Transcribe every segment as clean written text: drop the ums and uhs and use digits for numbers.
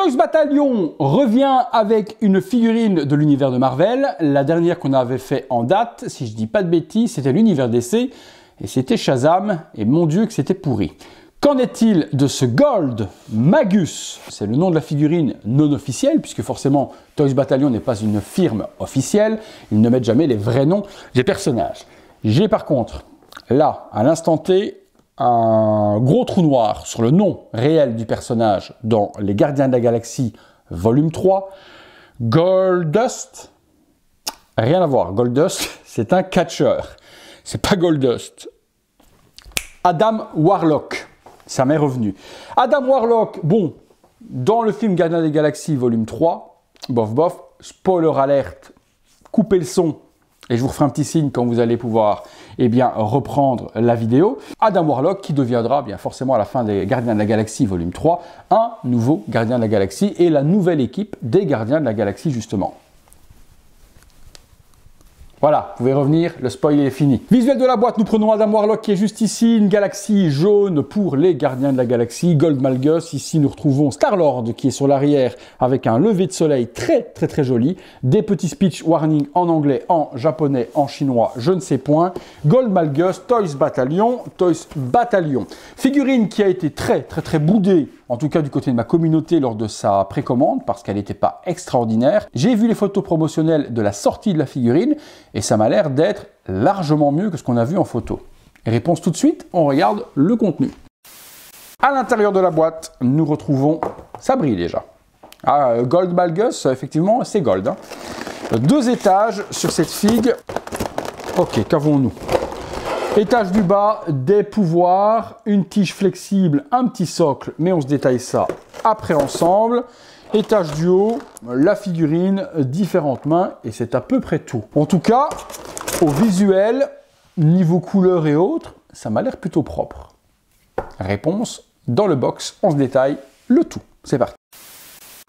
Toys Battalion revient avec une figurine de l'univers de Marvel. La dernière qu'on avait fait en date, si je dis pas de bêtises, c'était l'univers DC et c'était Shazam. Et mon Dieu que c'était pourri. Qu'en est-il de ce Gold Magus? C'est le nom de la figurine non officielle, puisque forcément Toys Battalion n'est pas une firme officielle. Ils ne mettent jamais les vrais noms des personnages. J'ai par contre, là, à l'instant T, un gros trou noir sur le nom réel du personnage dans Les Gardiens de la Galaxie volume 3. Goldust, rien à voir. Goldust, c'est un catcheur. C'est pas Goldust. Adam Warlock, ça m'est revenu. Adam Warlock, bon, dans le film Gardiens de la Galaxie volume 3, bof bof, spoiler alerte, coupez le son. Et je vous referai un petit signe quand vous allez pouvoir reprendre la vidéo. Adam Warlock qui deviendra bien forcément à la fin des Gardiens de la Galaxie volume 3 un nouveau Gardien de la Galaxie et la nouvelle équipe des Gardiens de la Galaxie justement. Voilà, vous pouvez revenir, le spoil est fini. Visuel de la boîte, nous prenons Adam Warlock qui est juste ici, une galaxie jaune pour les Gardiens de la Galaxie, Gold Malgus. Ici, nous retrouvons Star-Lord qui est sur l'arrière avec un lever de soleil très joli, des petits speech warning en anglais, en japonais, en chinois, je ne sais point. Gold Malgus, Toys Battalion. Figurine qui a été très boudée, en tout cas du côté de ma communauté lors de sa précommande, parce qu'elle n'était pas extraordinaire. J'ai vu les photos promotionnelles de la sortie de la figurine, et ça m'a l'air d'être largement mieux que ce qu'on a vu en photo. Réponse tout de suite, on regarde le contenu. À l'intérieur de la boîte, nous retrouvons, ça brille déjà. Ah, Gold Malgus, effectivement, c'est gold. Hein. 2 étages sur cette figue. Ok, qu'avons-nous? Étage du bas, des pouvoirs, une tige flexible, un petit socle, mais on se détaille ça après ensemble. Étage du haut, la figurine, différentes mains, et c'est à peu près tout. En tout cas, au visuel, niveau couleur et autres, ça m'a l'air plutôt propre. Réponse, dans le box, on se détaille le tout. C'est parti.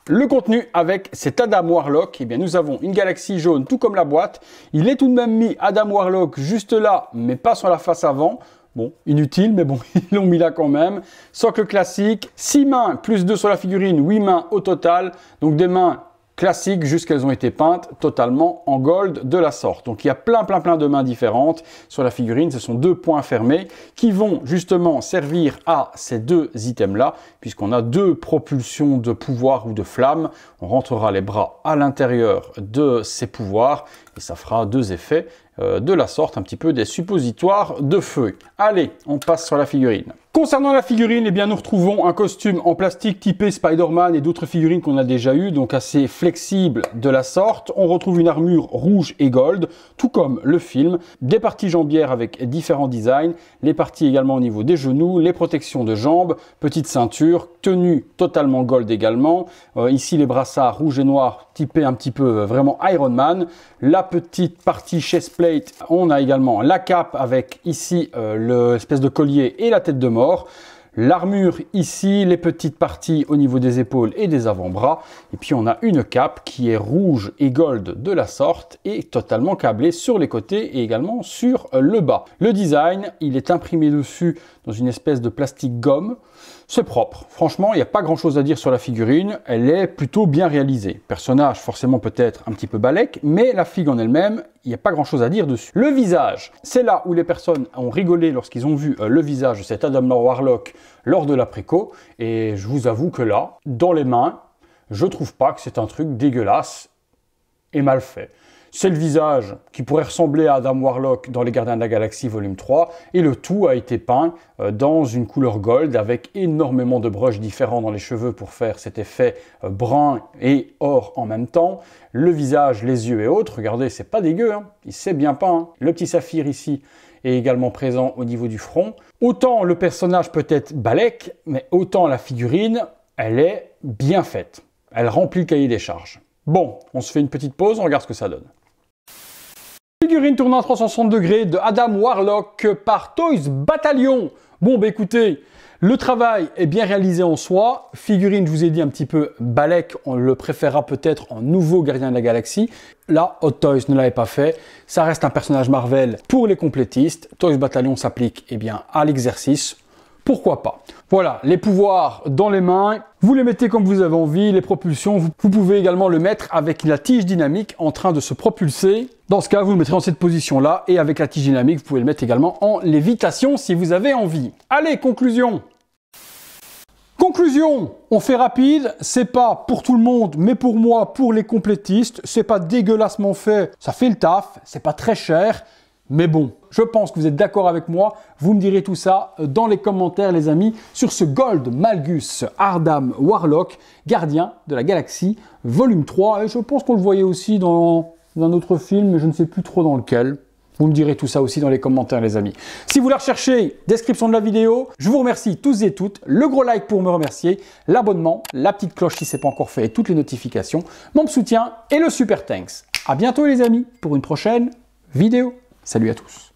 Le contenu avec cet Adam Warlock, nous avons une galaxie jaune tout comme la boîte. Il est tout de même mis Adam Warlock juste là, mais pas sur la face avant. Bon, inutile, mais bon, ils l'ont mis là quand même. Socle classique, 6 mains plus 2 sur la figurine, 8 mains au total. Donc des mains classiques, juste qu'elles ont été peintes totalement en gold de la sorte. Donc il y a plein de mains différentes sur la figurine. Ce sont 2 points fermés qui vont justement servir à ces 2 items-là, puisqu'on a 2 propulsions de pouvoir ou de flamme. On rentrera les bras à l'intérieur de ces pouvoirs et ça fera 2 effets de la sorte, un petit peu des suppositoires de feu. Allez, on passe sur la figurine. Concernant la figurine, nous retrouvons un costume en plastique typé Spider-Man et d'autres figurines qu'on a déjà eues, donc assez flexible de la sorte. On retrouve une armure rouge et gold, tout comme le film, des parties jambières avec différents designs, les parties également au niveau des genoux, les protections de jambes, petite ceinture, tenue totalement gold également. Ici les brassards rouge et noir typés un petit peu vraiment Iron Man. La petite partie chest plate, on a également la cape avec ici l'espèce de collier et la tête de mort. L'armure ici, les petites parties au niveau des épaules et des avant-bras. Et puis on a une cape qui est rouge et gold de la sorte et totalement câblée sur les côtés et également sur le bas. Le design, il est imprimé dessus dans une espèce de plastique gomme. C'est propre. Franchement, il n'y a pas grand chose à dire sur la figurine. Elle est plutôt bien réalisée. Personnage forcément peut-être un petit peu balèque, mais la figue en elle-même, il n'y a pas grand chose à dire dessus. Le visage, c'est là où les personnes ont rigolé lorsqu'ils ont vu le visage de cet Adam Warlock lors de la préco. Et je vous avoue que là, dans les mains, je trouve pas que c'est un truc dégueulasse et mal fait. C'est le visage qui pourrait ressembler à Adam Warlock dans Les Gardiens de la Galaxie volume 3 et le tout a été peint dans une couleur gold avec énormément de brushes différents dans les cheveux pour faire cet effet brun et or en même temps. Le visage, les yeux et autres, regardez, c'est pas dégueu, hein. Il s'est bien peint. Hein. Le petit saphir ici est également présent au niveau du front. Autant le personnage peut être balèque, mais autant la figurine, elle est bien faite. Elle remplit le cahier des charges. Bon, on se fait une petite pause, on regarde ce que ça donne. Figurine tournant à 360 degrés de Adam Warlock par Toys Battalion. Bon, écoutez, le travail est bien réalisé en soi. Figurine, je vous ai dit un petit peu balèque, on le préférera peut-être en nouveau Gardien de la Galaxie. Là, Hot Toys ne l'avait pas fait. Ça reste un personnage Marvel pour les complétistes. Toys Battalion s'applique à l'exercice. Pourquoi pas? Voilà, les pouvoirs dans les mains. Vous les mettez comme vous avez envie, les propulsions, vous pouvez également le mettre avec la tige dynamique en train de se propulser. Dans ce cas, vous le mettrez dans cette position-là et avec la tige dynamique, vous pouvez le mettre également en lévitation si vous avez envie. Allez, conclusion! Conclusion, on fait rapide, c'est pas pour tout le monde, mais pour moi, pour les complétistes, c'est pas dégueulassement fait, ça fait le taf, c'est pas très cher, mais bon, je pense que vous êtes d'accord avec moi, vous me direz tout ça dans les commentaires les amis, sur ce Gold Malgus Ardam Warlock, gardien de la galaxie, volume 3, et je pense qu'on le voyait aussi dans un autre film, mais je ne sais plus trop dans lequel. Vous me direz tout ça aussi dans les commentaires les amis. Si vous la recherchez, description de la vidéo. Je vous remercie tous et toutes. Le gros like pour me remercier, l'abonnement, la petite cloche si ce n'est pas encore fait et toutes les notifications, mon soutien et le super thanks. À bientôt les amis pour une prochaine vidéo. Salut à tous.